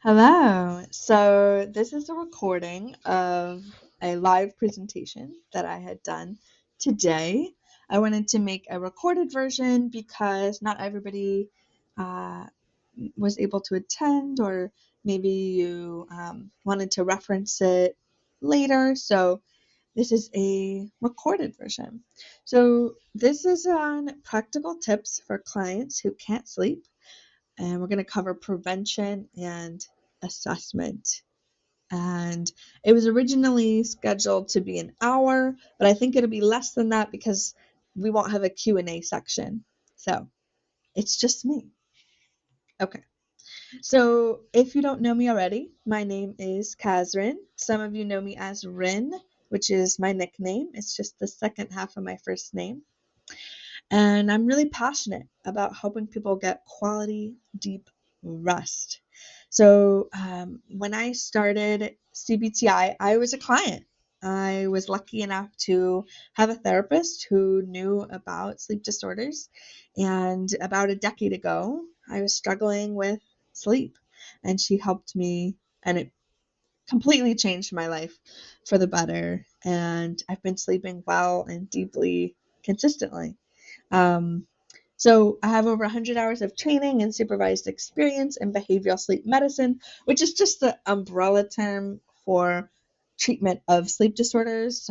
Hello. So this is a recording of a live presentation that I had done today. I wanted to make a recorded version because not everybody uh, was able to attend, or maybe you wanted to reference it later. So this is a recorded version. So this is on practical tips for clients who can't sleep, and we're going to cover prevention and assessment. And it was originally scheduled to be an hour, but I think it'll be less than that because we won't have a Q&A section. So it's just me. Okay. So if you don't know me already, my name is Kasryn. Some of you know me as Rin, which is my nickname. It's just the second half of my first name. And I'm really passionate about helping people get quality, deep rest. So when I started CBT-I, I was a client. I was lucky enough to have a therapist who knew about sleep disorders. And about a decade ago, I was struggling with sleep. And she helped me, and it completely changed my life for the better. And I've been sleeping well and deeply consistently. Um, so I have over 100 hours of training and supervised experience in behavioral sleep medicine, which is just the umbrella term for treatment of sleep disorders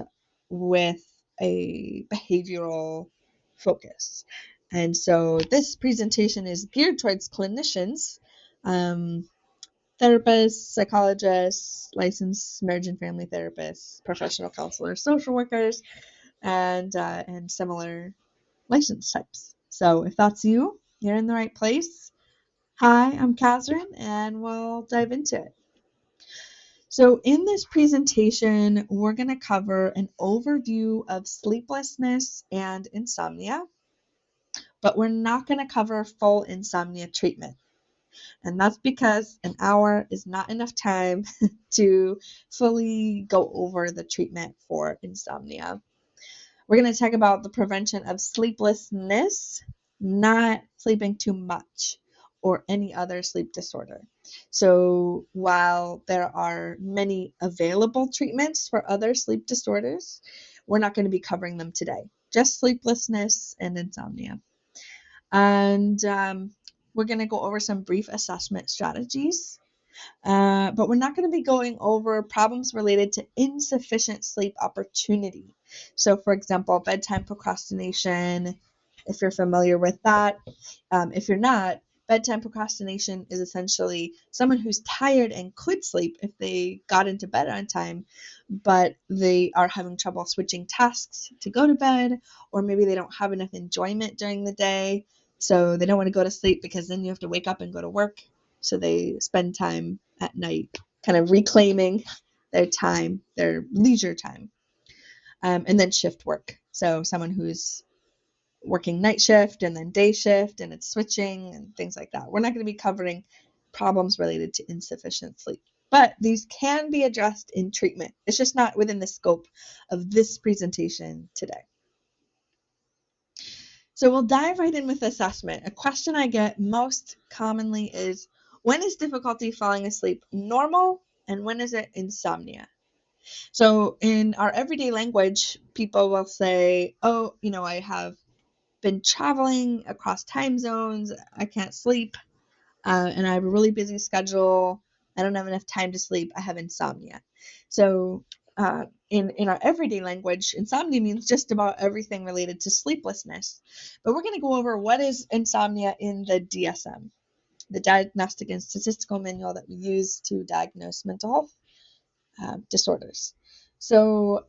with a behavioral focus. And so this presentation is geared towards clinicians, um, therapists, psychologists, licensed marriage and family therapists, professional counselors, social workers, and similar license types. So if that's you, you're in the right place. Hi, I'm Kasryn, and we'll dive into it. So in this presentation, we're going to cover an overview of sleeplessness and insomnia, but we're not going to cover full insomnia treatment. And that's because an hour is not enough time to fully go over the treatment for insomnia. We're going to talk about the prevention of sleeplessness, not sleeping too much, or any other sleep disorder. So while there are many available treatments for other sleep disorders, we're not going to be covering them today. Just sleeplessness and insomnia. And we're going to go over some brief assessment strategies. But we're not going to be going over problems related to insufficient sleep opportunity. So, for example, bedtime procrastination, if you're familiar with that. If you're not, bedtime procrastination is essentially someone who's tired and could sleep if they got into bed on time, but they are having trouble switching tasks to go to bed, or maybe they don't have enough enjoyment during the day. So they don't want to go to sleep because then you have to wake up and go to work. So they spend time at night kind of reclaiming their time, their leisure time. And then shift work. So someone who's working night shift and then day shift, and it's switching and things like that. We're not going to be covering problems related to insufficient sleep, but these can be addressed in treatment. It's just not within the scope of this presentation today. So we'll dive right in with assessment. A question I get most commonly is, when is difficulty falling asleep normal, and when is it insomnia? So in our everyday language, people will say, oh, I have been traveling across time zones, I can't sleep, and I have a really busy schedule, I don't have enough time to sleep, I have insomnia. So in our everyday language, insomnia means just about everything related to sleeplessness. But we're going to go over what is insomnia in the DSM, the Diagnostic and Statistical Manual that we use to diagnose mental health disorders. So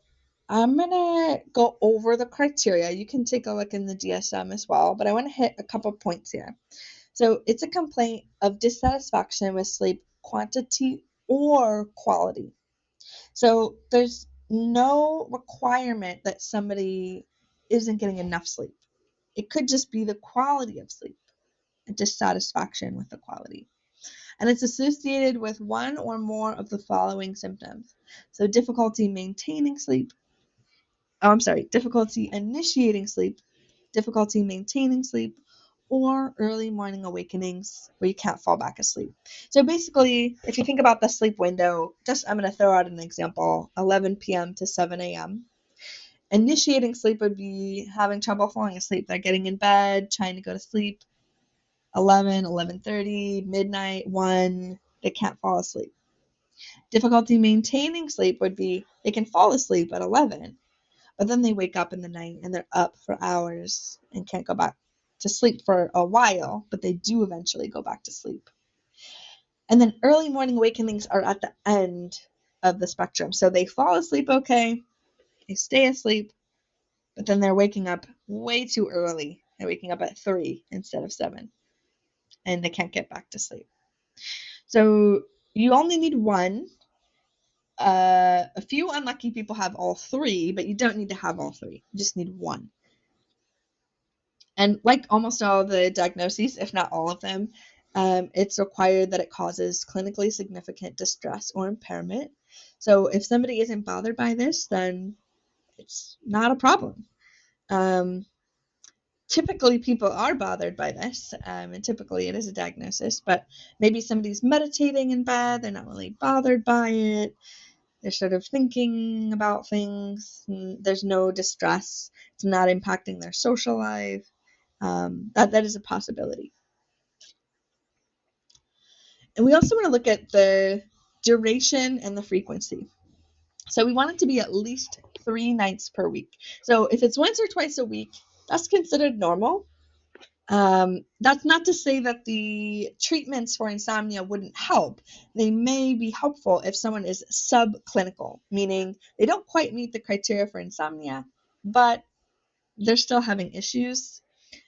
I'm going to go over the criteria. You can take a look in the DSM as well, but I want to hit a couple points here. So it's a complaint of dissatisfaction with sleep quantity or quality. So there's no requirement that somebody isn't getting enough sleep. It could just be the quality of sleep, a dissatisfaction with the quality. And it's associated with one or more of the following symptoms. So difficulty maintaining sleep, difficulty initiating sleep, difficulty maintaining sleep, or early morning awakenings where you can't fall back asleep. So basically, if you think about the sleep window, I'm going to throw out an example, 11 p.m. to 7 a.m. Initiating sleep would be having trouble falling asleep. They're getting in bed, trying to go to sleep, 11, 11:30, midnight, 1, they can't fall asleep. Difficulty maintaining sleep would be they can fall asleep at 11, but then they wake up in the night and they're up for hours and can't go back to sleep for a while, but they do eventually go back to sleep. And then early morning awakenings are at the end of the spectrum. So they fall asleep okay, they stay asleep, but then they're waking up way too early. They're waking up at 3 instead of 7, and they can't get back to sleep. So you only need one. A few unlucky people have all three, but you don't need to have all three. You just need one. And like almost all the diagnoses, if not all of them, it's required that it causes clinically significant distress or impairment. So if somebody isn't bothered by this, then it's not a problem. Typically, people are bothered by this, and typically it is a diagnosis, but maybe somebody's meditating in bed, they're not really bothered by it. They're sort of thinking about things. There's no distress. It's not impacting their social life. That is a possibility. And we also want to look at the duration and the frequency. So we want it to be at least 3 nights per week. So if it's once or twice a week, that's considered normal. That's not to say that the treatments for insomnia wouldn't help. They may be helpful if someone is subclinical, meaning they don't quite meet the criteria for insomnia, but they're still having issues.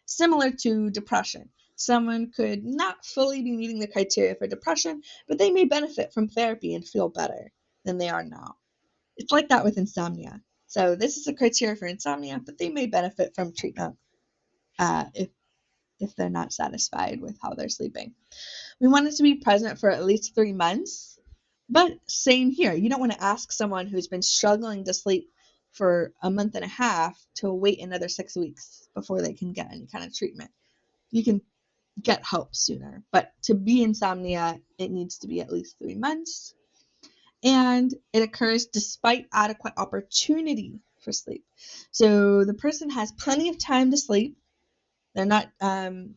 Similar to depression. Someone could not fully be meeting the criteria for depression, but they may benefit from therapy and feel better than they are now. It's like that with insomnia. So this is a criteria for insomnia, but they may benefit from treatment if they're not satisfied with how they're sleeping. We want it to be present for at least 3 months, but same here. You don't want to ask someone who's been struggling to sleep for a month and a half to wait another 6 weeks before they can get any kind of treatment. You can get help sooner, but to be insomnia, it needs to be at least 3 months, and it occurs despite adequate opportunity for sleep. So the person has plenty of time to sleep. They're not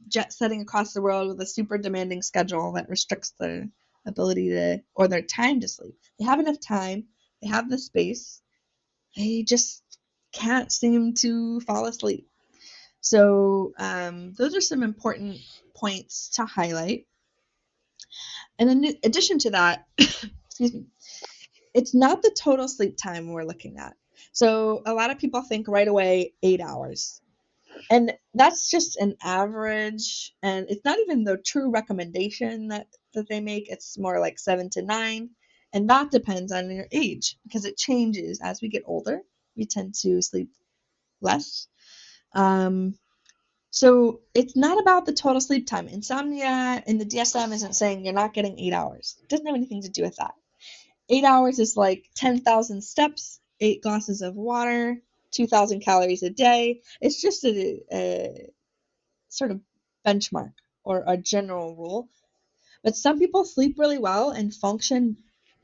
jet setting across the world with a super demanding schedule that restricts their ability to, or their time to sleep. They have enough time, they have the space, they just can't seem to fall asleep. So those are some important points to highlight. And in addition to that, excuse me, it's not the total sleep time we're looking at. So a lot of people think right away 8 hours. And that's just an average, and it's not even the true recommendation that they make. It's more like 7 to 9, and that depends on your age because it changes as we get older. We tend to sleep less. So it's not about the total sleep time. Insomnia in the DSM isn't saying you're not getting 8 hours. It doesn't have anything to do with that. 8 hours is like 10,000 steps, 8 glasses of water, 2,000 calories a day. It's just a sort of benchmark or a general rule. But some people sleep really well and function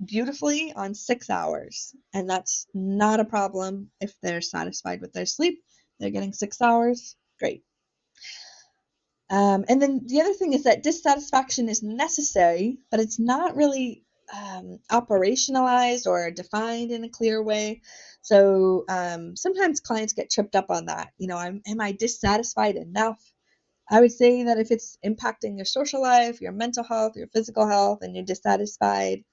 beautifully on 6 hours. And that's not a problem if they're satisfied with their sleep. They're getting 6 hours, great. And then the other thing is that dissatisfaction is necessary, but it's not really operationalized or defined in a clear way. So sometimes clients get tripped up on that. Am I dissatisfied enough? I would say that if it's impacting your social life, your mental health, your physical health, and you're dissatisfied,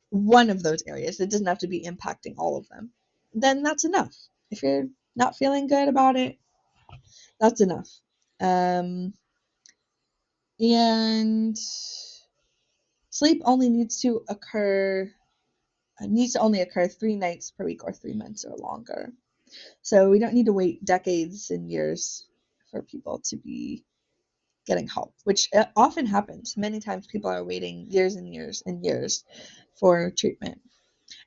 one of those areas, it doesn't have to be impacting all of them, then that's enough. If you're not feeling good about it, that's enough. And sleep only needs to only occur 3 nights per week or 3 months or longer. So we don't need to wait decades and years for people to be getting help, which often happens. Many times people are waiting years and years and years for treatment.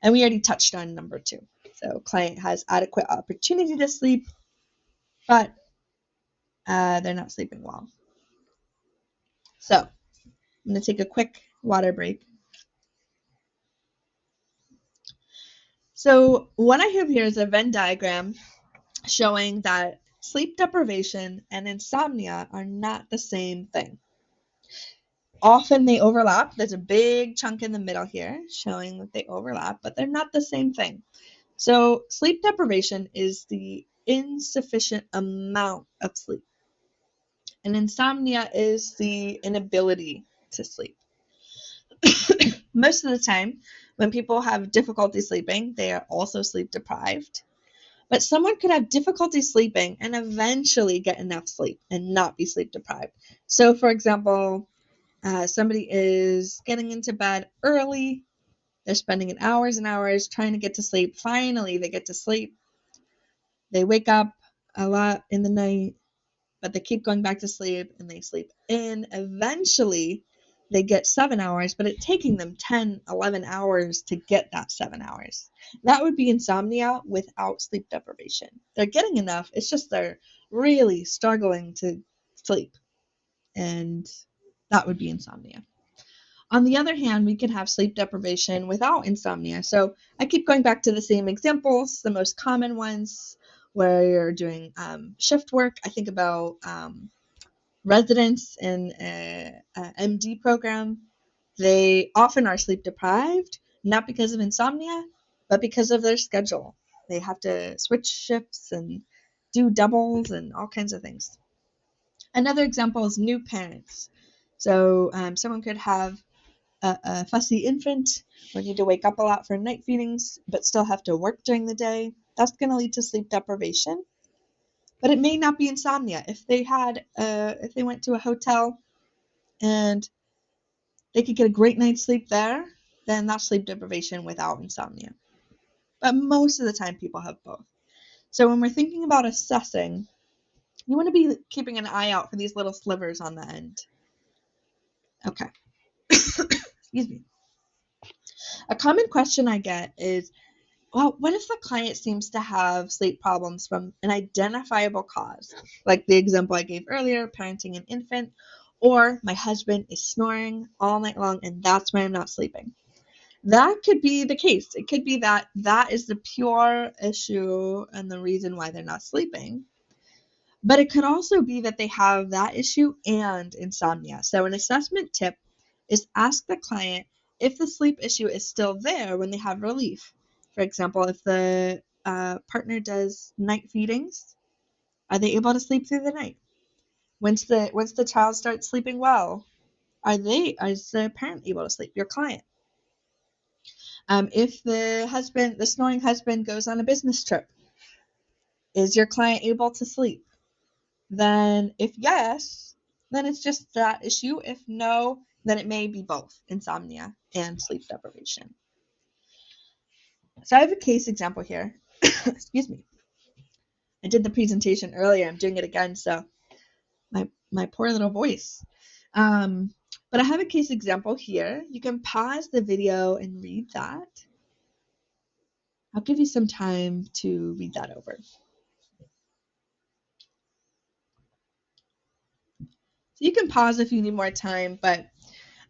And we already touched on number 2. So client has adequate opportunity to sleep, but they're not sleeping well. So I'm going to take a quick water break. So what I have here is a Venn diagram showing that sleep deprivation and insomnia are not the same thing. Often they overlap. There's a big chunk in the middle here showing that they overlap, but they're not the same thing. So sleep deprivation is the insufficient amount of sleep, and insomnia is the inability to sleep. Most of the time, when people have difficulty sleeping, they are also sleep deprived. But someone could have difficulty sleeping and eventually get enough sleep and not be sleep deprived. So, for example, somebody is getting into bed early. They're spending hours and hours trying to get to sleep. Finally, they get to sleep. They wake up a lot in the night, but they keep going back to sleep and they sleep in. Eventually, they get 7 hours, but it's taking them 10, 11 hours to get that 7 hours. That would be insomnia without sleep deprivation. They're getting enough. It's just they're really struggling to sleep. And that would be insomnia. On the other hand, we can have sleep deprivation without insomnia. So I keep going back to the same examples, the most common ones where you're doing shift work. I think about residents in a MD program. They often are sleep deprived, not because of insomnia, but because of their schedule. They have to switch shifts and do doubles and all kinds of things. Another example is new parents. So someone could have a fussy infant or need to wake up a lot for night feedings, but still have to work during the day. That's going to lead to sleep deprivation. But it may not be insomnia. If they went to a hotel and they could get a great night's sleep there, then that's sleep deprivation without insomnia. But most of the time, people have both. So when we're thinking about assessing, you want to be keeping an eye out for these little slivers on the end. Okay. Excuse me. A common question I get is, well, what if the client seems to have sleep problems from an identifiable cause? Like the example I gave earlier, parenting an infant, or my husband is snoring all night long and that's why I'm not sleeping. That could be the case. It could be that that is the pure issue and the reason why they're not sleeping. But it could also be that they have that issue and insomnia. So an assessment tip is ask the client if the sleep issue is still there when they have relief. For example, if the partner does night feedings, are they able to sleep through the night? Once the child starts sleeping well, is the parent able to sleep? Your client. If the snoring husband goes on a business trip, is your client able to sleep? Then if yes, then it's just that issue. If no, then it may be both insomnia and sleep deprivation. So I have a case example here. Excuse me. I did the presentation earlier. I'm doing it again, so my poor little voice. But I have a case example here. You can pause the video and read that. I'll give you some time to read that over. So you can pause if you need more time, but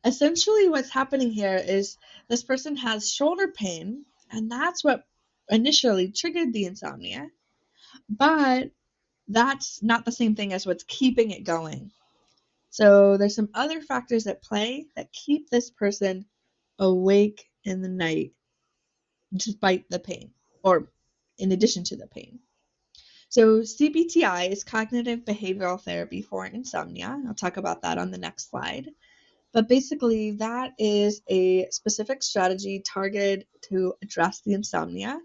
essentially what's happening here is this person has shoulder pain, and that's what initially triggered the insomnia, but that's not the same thing as what's keeping it going. So there's some other factors at play that keep this person awake in the night despite the pain, or in addition to the pain. So CBT-I is cognitive behavioral therapy for insomnia. I'll talk about that on the next slide. But basically, that is a specific strategy targeted to address the insomnia.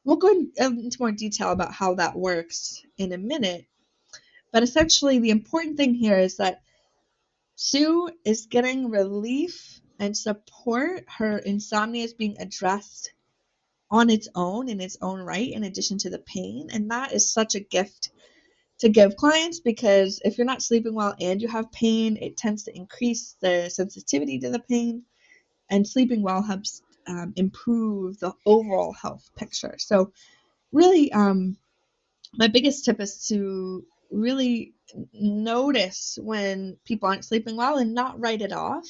We'll go into more detail about how that works in a minute. But essentially, the important thing here is that Sue is getting relief and support. Her insomnia is being addressed on its own, in its own right, in addition to the pain. And that is such a gift to give clients, because if you're not sleeping well and you have pain, it tends to increase the sensitivity to the pain, and sleeping well helps improve the overall health picture. So really, my biggest tip is to really notice when people aren't sleeping well and not write it off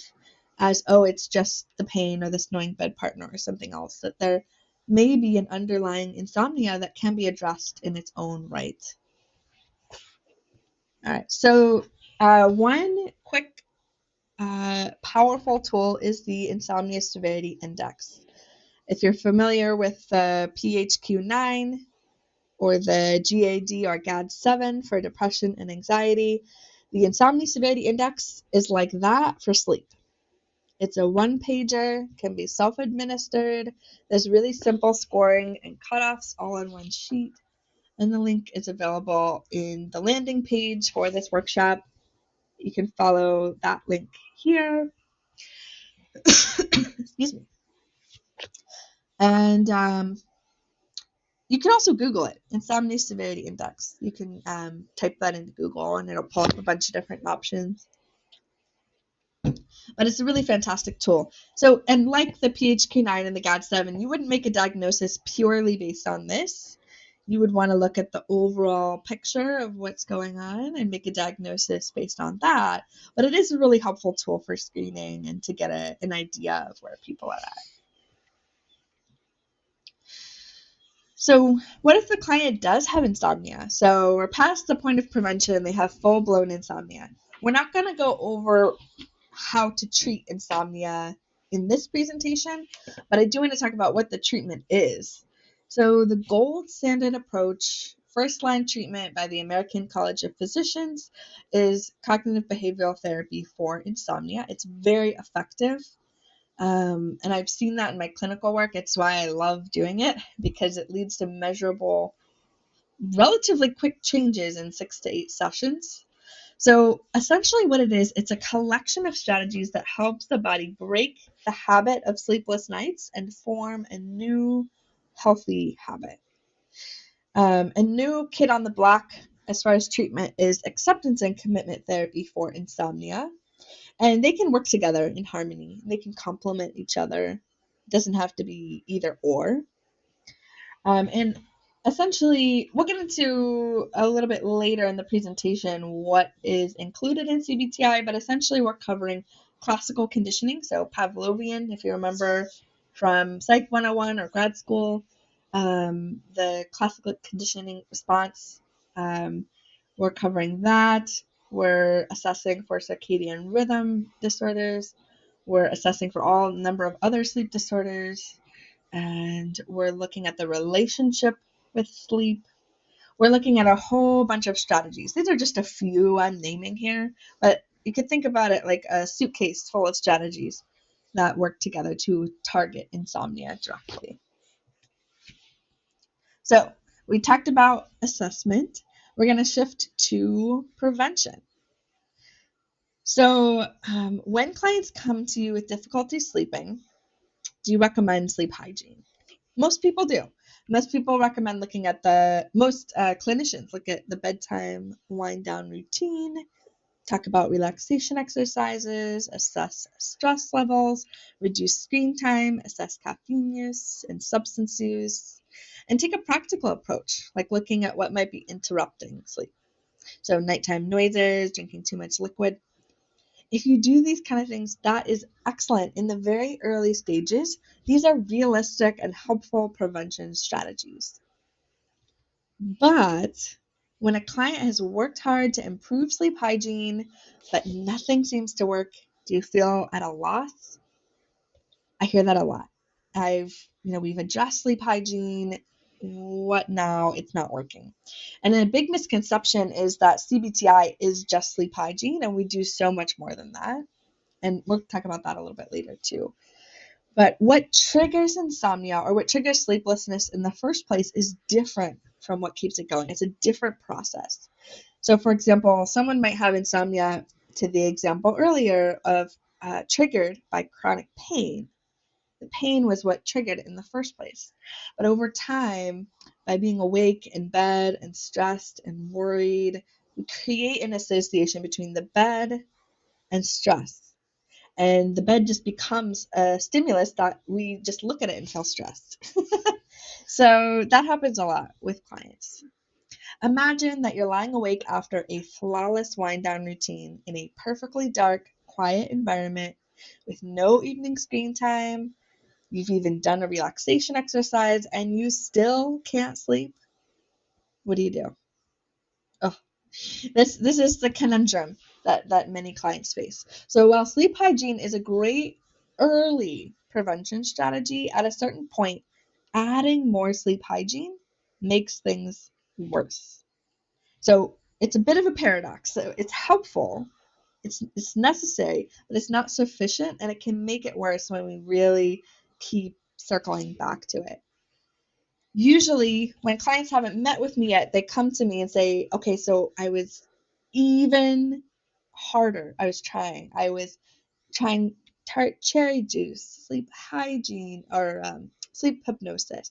as, oh, it's just the pain or this annoying bed partner or something else, that there may be an underlying insomnia that can be addressed in its own right. All right, so one quick powerful tool is the Insomnia Severity Index. If you're familiar with the PHQ-9 or the GAD or GAD-7 for depression and anxiety, the Insomnia Severity Index is like that for sleep. It's a one-pager, can be self-administered. There's really simple scoring and cutoffs all on one sheet. And the link is available in the landing page for this workshop. You can follow that link here. Excuse me. And you can also Google it, Insomnia Severity Index. You can type that into Google and it'll pull up a bunch of different options. But it's a really fantastic tool. So, and like the PHQ-9 and the GAD-7, you wouldn't make a diagnosis purely based on this. You would want to look at the overall picture of what's going on and make a diagnosis based on that. But it is a really helpful tool for screening and to get an idea of where people are at. So what if the client does have insomnia? So we're past the point of prevention. They have full-blown insomnia. We're not going to go over how to treat insomnia in this presentation, but I do want to talk about what the treatment is. So the gold standard approach, first-line treatment by the American College of Physicians, is cognitive behavioral therapy for insomnia. It's very effective. And I've seen that in my clinical work. It's why I love doing it, because it leads to measurable, relatively quick changes in 6 to 8 sessions. So essentially what it is, it's a collection of strategies that helps the body break the habit of sleepless nights and form a new healthy habit. A new kid on the block as far as treatment is acceptance and commitment therapy for insomnia. And they can work together in harmony. They can complement each other. It doesn't have to be either or. And essentially, we'll get into a little bit later in the presentation what is included in CBT-I, but essentially we're covering classical conditioning, so Pavlovian, if you remember from Psych 101 or grad school, the classical conditioning response. We're covering that. We're assessing for circadian rhythm disorders. We're assessing for all number of other sleep disorders. And we're looking at the relationship with sleep. We're looking at a whole bunch of strategies. These are just a few I'm naming here, but you could think about it like a suitcase full of strategies that work together to target insomnia directly. So we talked about assessment. We're going to shift to prevention. So when clients come to you with difficulty sleeping, do you recommend sleep hygiene? Most people do. Most people recommend looking at most clinicians look at the bedtime wind down routine, talk about relaxation exercises, assess stress levels, reduce screen time, assess caffeine use and substance use, and take a practical approach, like looking at what might be interrupting sleep. So nighttime noises, drinking too much liquid. If you do these kind of things, that is excellent. In the very early stages, these are realistic and helpful prevention strategies. But when a client has worked hard to improve sleep hygiene, but nothing seems to work, do you feel at a loss? I hear that a lot. We've addressed sleep hygiene. What now? It's not working. And a big misconception is that CBT-I is just sleep hygiene, and we do so much more than that. And we'll talk about that a little bit later too. But what triggers insomnia or what triggers sleeplessness in the first place is different from what keeps it going. It's a different process. So for example, someone might have insomnia, to the example earlier, of triggered by chronic pain. The pain was what triggered it in the first place. But over time, by being awake in bed and stressed and worried, we create an association between the bed and stress. And the bed just becomes a stimulus that we just look at it and feel stressed. So that happens a lot with clients. Imagine that you're lying awake after a flawless wind down routine in a perfectly dark, quiet environment with no evening screen time. You've even done a relaxation exercise and you still can't sleep. What do you do? Oh, this is the conundrum that many clients face. So while sleep hygiene is a great early prevention strategy, at a certain point, adding more sleep hygiene makes things worse. So it's a bit of a paradox. So it's helpful, it's necessary, but it's not sufficient, and it can make it worse when we really keep circling back to it. Usually, when clients haven't met with me yet, they come to me and say, okay, so I was even harder. I was trying tart cherry juice, sleep hygiene, or sleep hypnosis,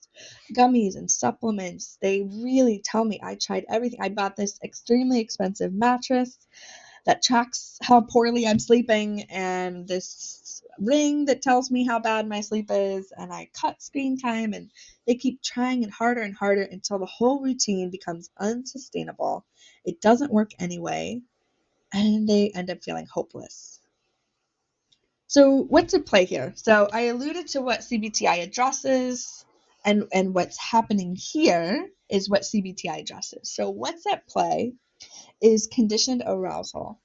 gummies and supplements. They really tell me I tried everything. I bought this extremely expensive mattress that tracks how poorly I'm sleeping, and this ring that tells me how bad my sleep is, and I cut screen time, and they keep trying it harder and harder until the whole routine becomes unsustainable. It doesn't work anyway, and they end up feeling hopeless. So what's at play here? So I alluded to what CBT-I addresses, and what's happening here is what CBT-I addresses. So what's at play is conditioned arousal.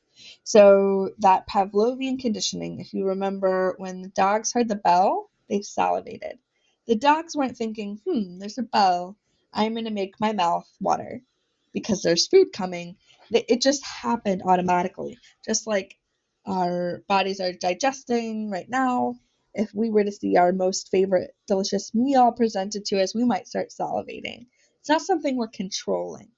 So that Pavlovian conditioning, if you remember, when the dogs heard the bell, they salivated. The dogs weren't thinking, there's a bell. I'm going to make my mouth water because there's food coming. It just happened automatically, just like our bodies are digesting right now. If we were to see our most favorite delicious meal presented to us, we might start salivating. It's not something we're controlling.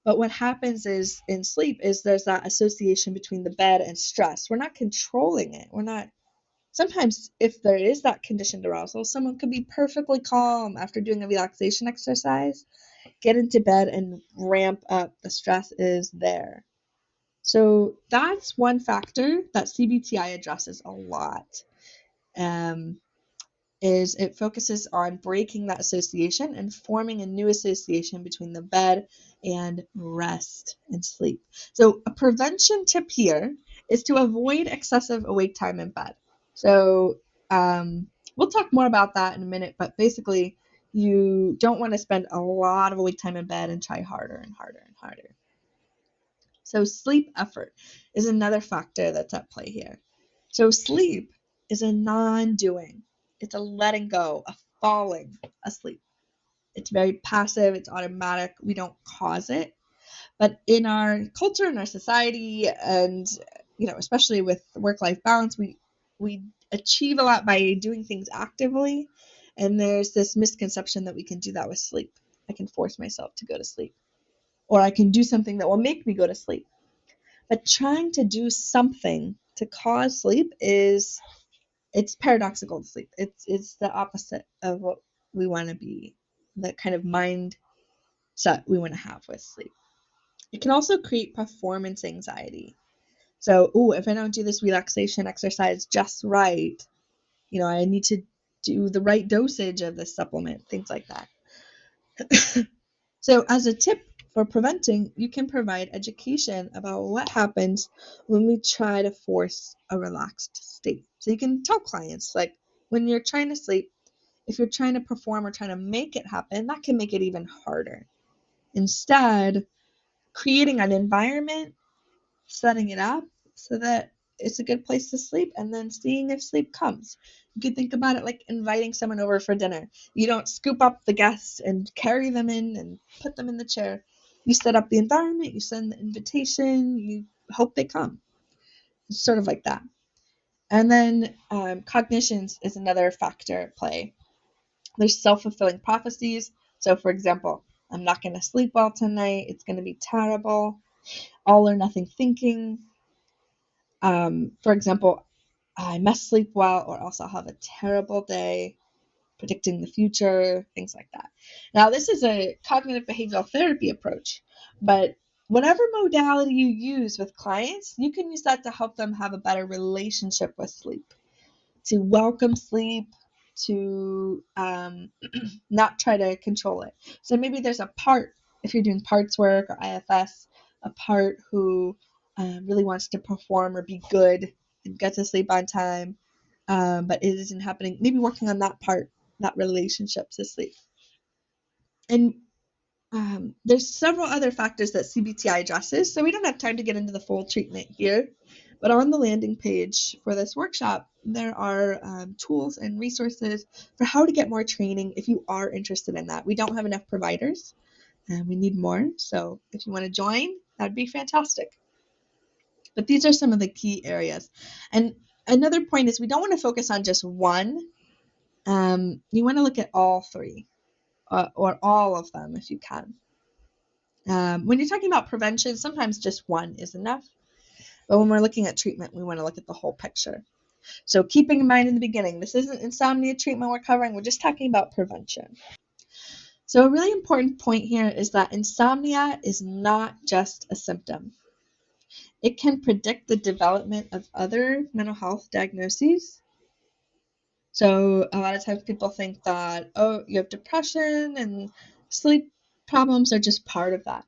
But what happens is in sleep is there's that association between the bed and stress. We're not controlling it. We're not. Sometimes if there is that conditioned arousal, someone could be perfectly calm after doing a relaxation exercise, get into bed and ramp up. The stress is there. So that's one factor that CBT-I addresses a lot. Is it focuses on breaking that association and forming a new association between the bed and rest and sleep. So a prevention tip here is to avoid excessive awake time in bed. So we'll talk more about that in a minute, but basically you don't want to spend a lot of awake time in bed and try harder and harder and harder. So sleep effort is another factor that's at play here. So sleep is a non-doing. It's a letting go, a falling asleep. It's very passive, it's automatic. We don't cause it. But in our culture, in our society, and especially with work-life balance, we achieve a lot by doing things actively. And there's this misconception that we can do that with sleep. I can force myself to go to sleep. Or I can do something that will make me go to sleep. But trying to do something to cause sleep it's paradoxical to sleep. It's the opposite of what we want to be, the kind of mindset we want to have with sleep. It can also create performance anxiety. So, if I don't do this relaxation exercise just right, I need to do the right dosage of this supplement, things like that. So as a tip for preventing, you can provide education about what happens when we try to force a relaxed state. So you can tell clients, like, when you're trying to sleep, if you're trying to perform or trying to make it happen, that can make it even harder. Instead, creating an environment, setting it up so that it's a good place to sleep, and then seeing if sleep comes. You could think about it like inviting someone over for dinner. You don't scoop up the guests and carry them in and put them in the chair. You set up the environment, you send the invitation, you hope they come. It's sort of like that. And then cognitions is another factor at play. There's self-fulfilling prophecies. So, for example, I'm not going to sleep well tonight. It's going to be terrible. All or nothing thinking. For example, I must sleep well or else I'll have a terrible day, predicting the future, things like that. Now, this is a cognitive behavioral therapy approach, but whatever modality you use with clients, you can use that to help them have a better relationship with sleep, to welcome sleep, to not try to control it. So maybe there's a part if you're doing parts work or IFS, a part who really wants to perform or be good and get to sleep on time, but it isn't happening, maybe working on that part, that relationship to sleep. And there's several other factors that CBT-I addresses, so we don't have time to get into the full treatment here. But on the landing page for this workshop, there are tools and resources for how to get more training if you are interested in that. We don't have enough providers, and we need more. So if you want to join, that'd be fantastic. But these are some of the key areas. And another point is we don't want to focus on just one. You want to look at all three, or all of them if you can. When you're talking about prevention, sometimes just one is enough. But when we're looking at treatment, we want to look at the whole picture. So keeping in mind in the beginning, this isn't insomnia treatment we're covering. We're just talking about prevention. So a really important point here is that insomnia is not just a symptom. It can predict the development of other mental health diagnoses. So a lot of times people think that, oh, you have depression and sleep problems are just part of that.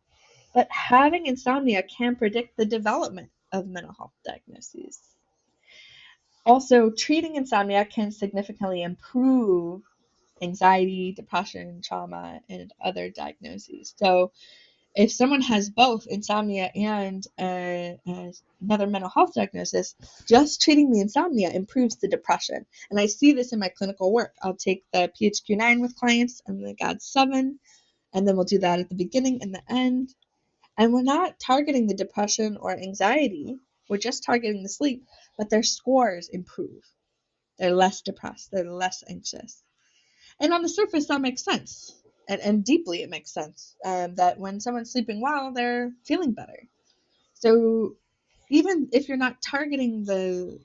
But having insomnia can predict the development of mental health diagnoses. Also, treating insomnia can significantly improve anxiety, depression, trauma, and other diagnoses. So if someone has both insomnia and another mental health diagnosis, just treating the insomnia improves the depression. And I see this in my clinical work. I'll take the PHQ-9 with clients and the GAD-7, and then we'll do that at the beginning and the end. And we're not targeting the depression or anxiety. We're just targeting the sleep, but their scores improve. They're less depressed. They're less anxious. And on the surface, that makes sense. And deeply, it makes sense that when someone's sleeping well, they're feeling better. So even if you're not targeting the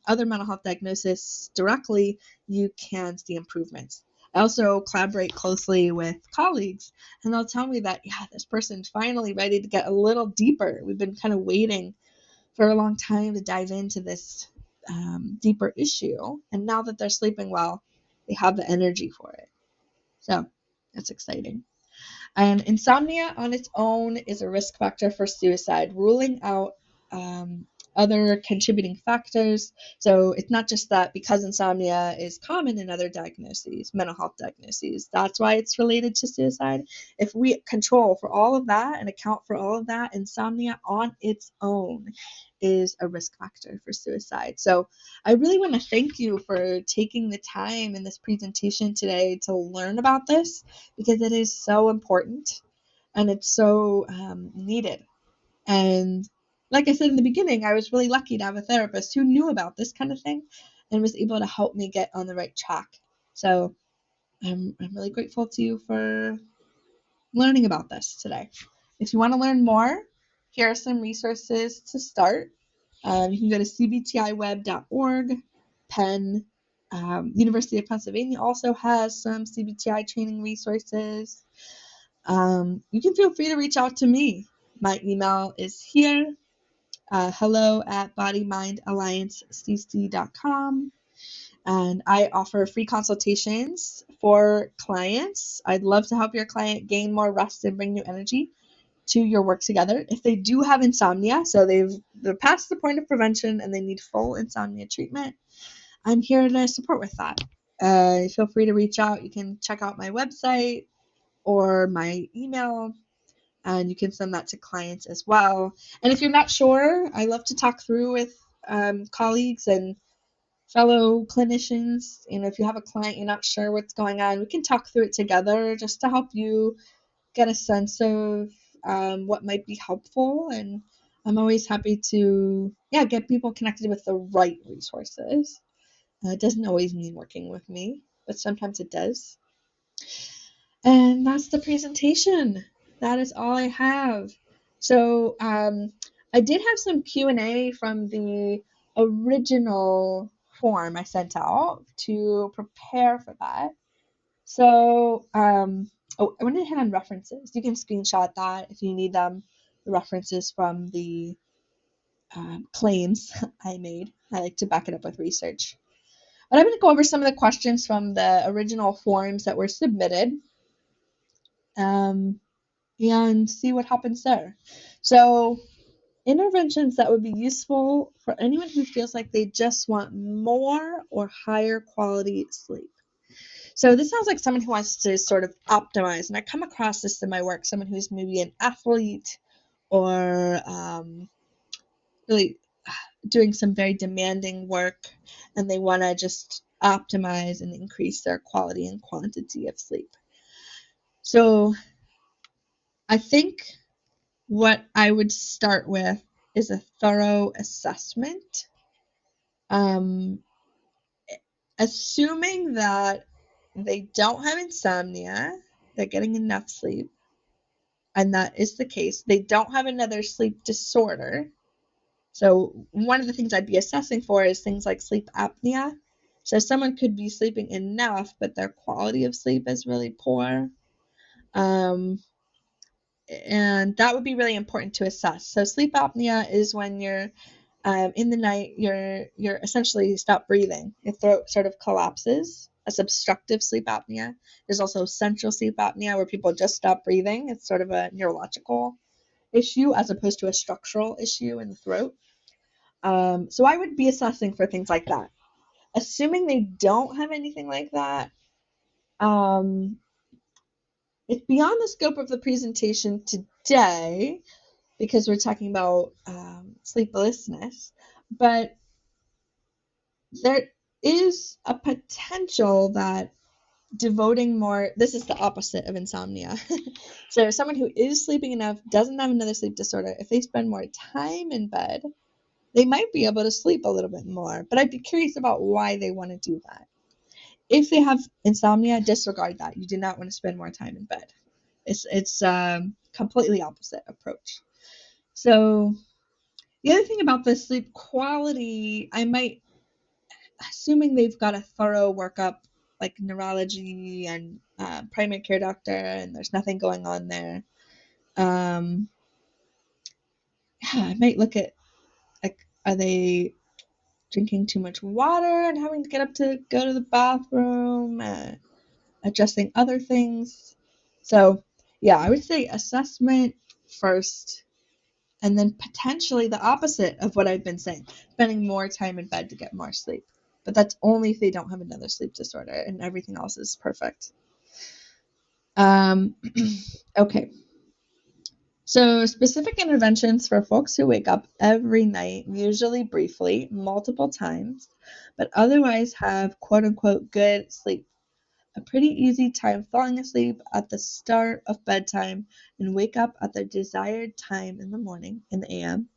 other mental health diagnosis directly, you can see improvements. I also collaborate closely with colleagues, and they'll tell me that, yeah, this person's finally ready to get a little deeper. We've been kind of waiting for a long time to dive into this deeper issue, and now that they're sleeping well, they have the energy for it. So that's exciting. And insomnia on its own is a risk factor for suicide, ruling out other contributing factors. So it's not just that because insomnia is common in other diagnoses, mental health diagnoses, that's why it's related to suicide. If we control for all of that and account for all of that, insomnia on its own is a risk factor for suicide. So I really want to thank you for taking the time in this presentation today to learn about this, because it is so important and it's so needed. And like I said in the beginning, I was really lucky to have a therapist who knew about this kind of thing and was able to help me get on the right track. So I'm really grateful to you for learning about this today. If you want to learn more, here are some resources to start. You can go to cbtiweb.org. Penn, University of Pennsylvania also has some CBT-I training resources. You can feel free to reach out to me. My email is here, hello@bodymindalliancecc.com. And I offer free consultations for clients. I'd love to help your client gain more rest and bring new energy to your work together. If they do have insomnia, so they're past the point of prevention and they need full insomnia treatment, I'm here to support with that. Feel free to reach out. You can check out my website or my email, and you can send that to clients as well. And if you're not sure, I love to talk through with colleagues and fellow clinicians. If you have a client you're not sure what's going on, we can talk through it together just to help you get a sense of what might be helpful. And I'm always happy to get people connected with the right resources. It doesn't always mean working with me, but sometimes it does. And that's the presentation. That is all I have. So I did have some Q&A from the original form I sent out to prepare for that. So I went ahead on references. You can screenshot that if you need them, the references from the claims I made. I like to back it up with research. But I'm going to go over some of the questions from the original forms that were submitted. and see what happens there. So interventions that would be useful for anyone who feels like they just want more or higher quality sleep. So this sounds like someone who wants to sort of optimize, and I come across this in my work, someone who's maybe an athlete or really doing some very demanding work, and they want to just optimize and increase their quality and quantity of sleep. So I think what I would start with is a thorough assessment. Um, Assuming that they don't have insomnia, they're getting enough sleep, and that is the case. They don't have another sleep disorder. So one of the things I'd be assessing for is things like sleep apnea. So someone could be sleeping enough, but their quality of sleep is really poor. And that would be really important to assess. So sleep apnea is when you're in the night, you're essentially stop breathing. Your throat sort of collapses. That's obstructive sleep apnea. There's also central sleep apnea where people just stop breathing. It's sort of a neurological issue as opposed to a structural issue in the throat. So I would be assessing for things like that. Assuming they don't have anything like that, it's beyond the scope of the presentation today because we're talking about sleeplessness, but there is a potential that devoting more, this is the opposite of insomnia. So someone who is sleeping enough, doesn't have another sleep disorder, if they spend more time in bed, they might be able to sleep a little bit more. But I'd be curious about why they want to do that. If they have insomnia, disregard that. You do not want to spend more time in bed. It's completely opposite approach. So the other thing about the sleep quality, I might, assuming they've got a thorough workup, like neurology and primary care doctor, and there's nothing going on there. I might look at, like, are they drinking too much water and having to get up to go to the bathroom, adjusting other things. So yeah, I would say assessment first, and then potentially the opposite of what I've been saying, spending more time in bed to get more sleep. But that's only if they don't have another sleep disorder and everything else is perfect. Okay. So specific interventions for folks who wake up every night, usually briefly, multiple times, but otherwise have quote unquote good sleep. A pretty easy time falling asleep at the start of bedtime and wake up at their desired time in the morning, in the AM.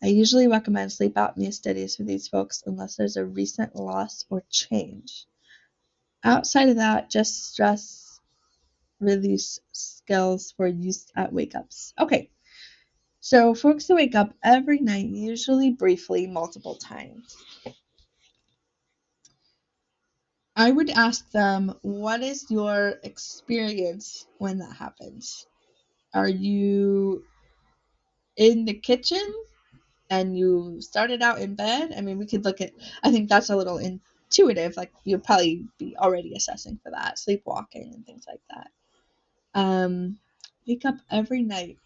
I usually recommend sleep apnea studies for these folks unless there's a recent loss or change. Outside of that, just stress release skills for use at wake ups. Okay, so folks who wake up every night, usually briefly, multiple times. I would ask them, what is your experience when that happens? Are you in the kitchen and you started out in bed? I mean, we could look at, I think that's a little intuitive. Like, you'll probably be already assessing for that, sleepwalking and things like that. Wake up every night.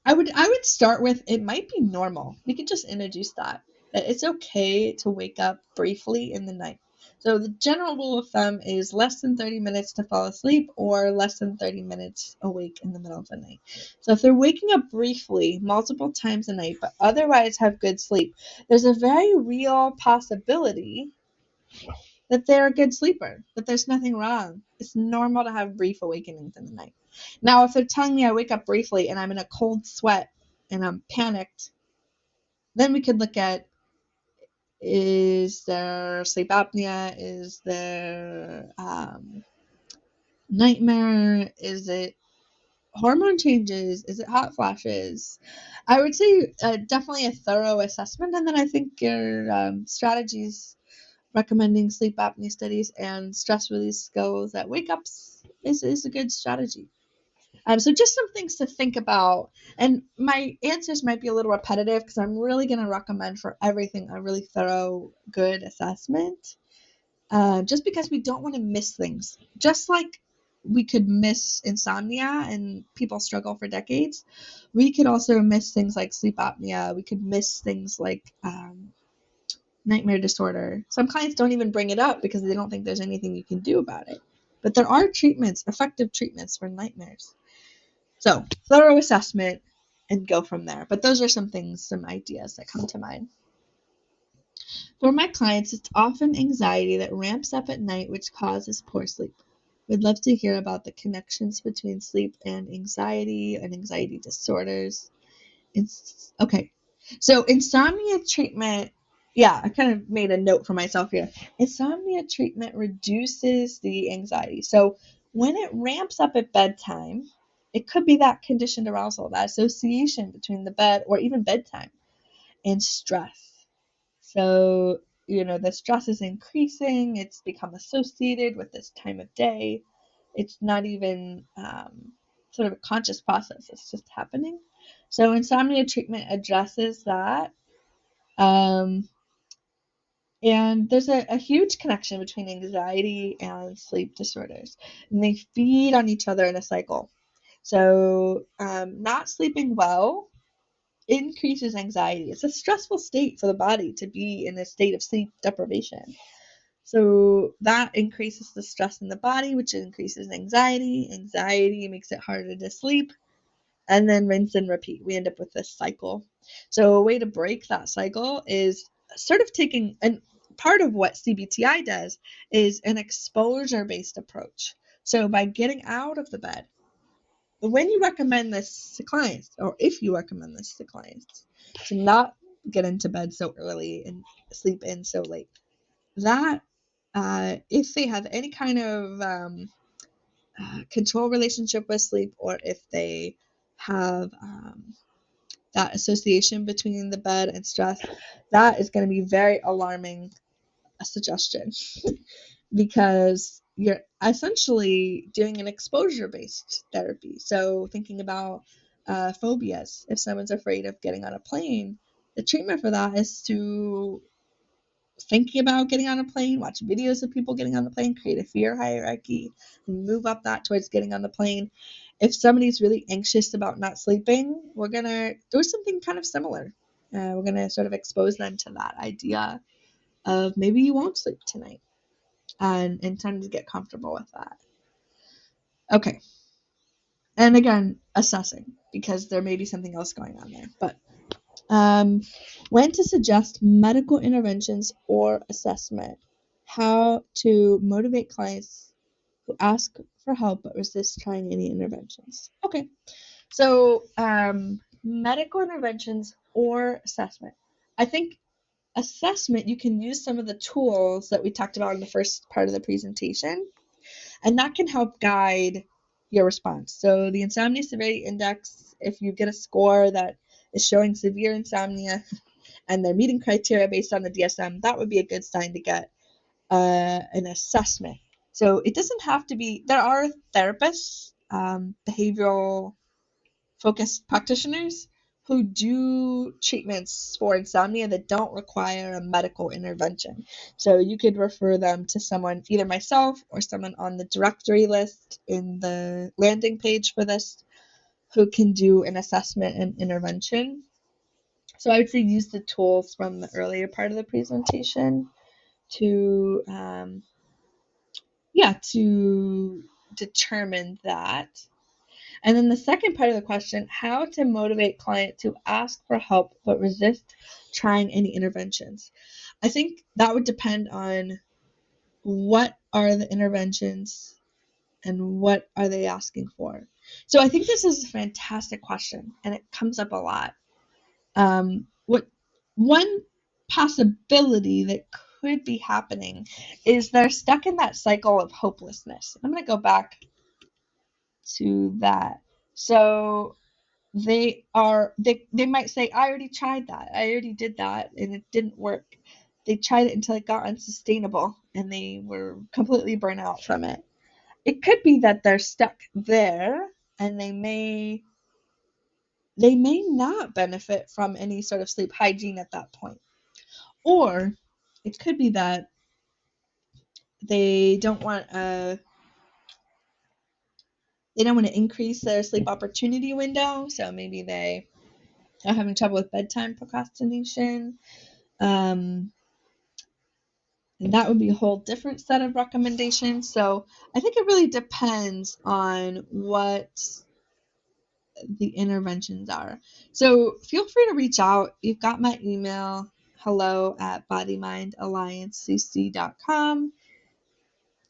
I would start with, it might be normal. We could just introduce that it's okay to wake up briefly in the night. So the general rule of thumb is less than 30 minutes to fall asleep or less than 30 minutes awake in the middle of the night. So if they're waking up briefly multiple times a night but otherwise have good sleep, there's a very real possibility that they're a good sleeper, that there's nothing wrong. It's normal to have brief awakenings in the night. Now, if they're telling me I wake up briefly and I'm in a cold sweat and I'm panicked, then we could look at, is there sleep apnea? Is there nightmare? Is it hormone changes? Is it hot flashes? I would say definitely a thorough assessment, and then I think your strategies recommending sleep apnea studies and stress release skills at wake ups is a good strategy. So just some things to think about. And my answers might be a little repetitive because I'm really going to recommend for everything a really thorough, good assessment. Just because we don't want to miss things. Just like we could miss insomnia and people struggle for decades. We could also miss things like sleep apnea. We could miss things like nightmare disorder. Some clients don't even bring it up because they don't think there's anything you can do about it. But there are treatments, effective treatments for nightmares. So, thorough assessment and go from there. But those are some things, some ideas that come to mind. For my clients, it's often anxiety that ramps up at night, which causes poor sleep. We'd love to hear about the connections between sleep and anxiety disorders. Okay. So insomnia treatment, yeah, I kind of made a note for myself here. Insomnia treatment reduces the anxiety. So when it ramps up at bedtime, it could be that conditioned arousal, that association between the bed or even bedtime and stress. So, the stress is increasing. It's become associated with this time of day. It's not even sort of a conscious process. It's just happening. So insomnia treatment addresses that. And there's a huge connection between anxiety and sleep disorders. And they feed on each other in a cycle. So not sleeping well increases anxiety. It's a stressful state for the body to be in a state of sleep deprivation. So that increases the stress in the body, which increases anxiety. Anxiety makes it harder to sleep. And then rinse and repeat. We end up with this cycle. So a way to break that cycle is sort of taking, and part of what CBT-I does is an exposure-based approach. So by getting out of the bed, when you recommend this to clients, or if you recommend this to clients, to not get into bed so early and sleep in so late, that if they have any kind of control relationship with sleep, or if they have that association between the bed and stress, that is going to be very alarming a suggestion because you're essentially doing an exposure-based therapy. So thinking about phobias, if someone's afraid of getting on a plane, the treatment for that is to thinking about getting on a plane, watch videos of people getting on the plane, create a fear hierarchy, and move up that towards getting on the plane. If somebody's really anxious about not sleeping, we're going to do something kind of similar. We're going to sort of expose them to that idea of maybe you won't sleep tonight and time to get comfortable with that. Okay. And again, assessing because there may be something else going on there. But when to suggest medical interventions or assessment, how to motivate clients who ask for help but resist trying any interventions. Okay, so medical interventions or assessment. I think assessment, you can use some of the tools that we talked about in the first part of the presentation, and that can help guide your response. So the Insomnia Severity Index, if you get a score that is showing severe insomnia and they're meeting criteria based on the DSM, that would be a good sign to get an assessment. So it doesn't have to be, there are therapists, behavioral focused practitioners who do treatments for insomnia that don't require a medical intervention. So you could refer them to someone, either myself or someone on the directory list in the landing page for this, who can do an assessment and intervention. So I would say use the tools from the earlier part of the presentation to to determine that. And then the second part of the question, how to motivate client to ask for help but resist trying any interventions. I think that would depend on what are the interventions and what are they asking for. So I think this is a fantastic question and it comes up a lot. What one possibility that could be happening is they're stuck in that cycle of hopelessness. I'm going to go back to that. So they might say, I already tried that. I already did that and it didn't work. They tried it until it got unsustainable and they were completely burnt out from it. It could be that they're stuck there and they may not benefit from any sort of sleep hygiene at that point. Or it could be that they don't want they don't want to increase their sleep opportunity window. So maybe they are having trouble with bedtime procrastination. And that would be a whole different set of recommendations. So I think it really depends on what the interventions are. So feel free to reach out. You've got my email, hello@bodymindalliancecc.com.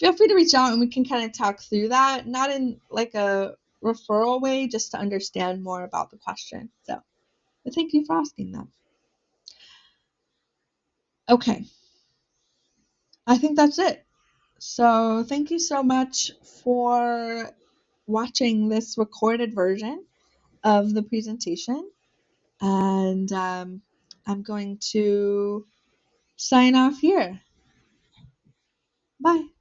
Feel free to reach out and we can kind of talk through that, not in like a referral way, just to understand more about the question. So, but thank you for asking that. Okay, I think that's it. So thank you so much for watching this recorded version of the presentation. And I'm going to sign off here. Bye.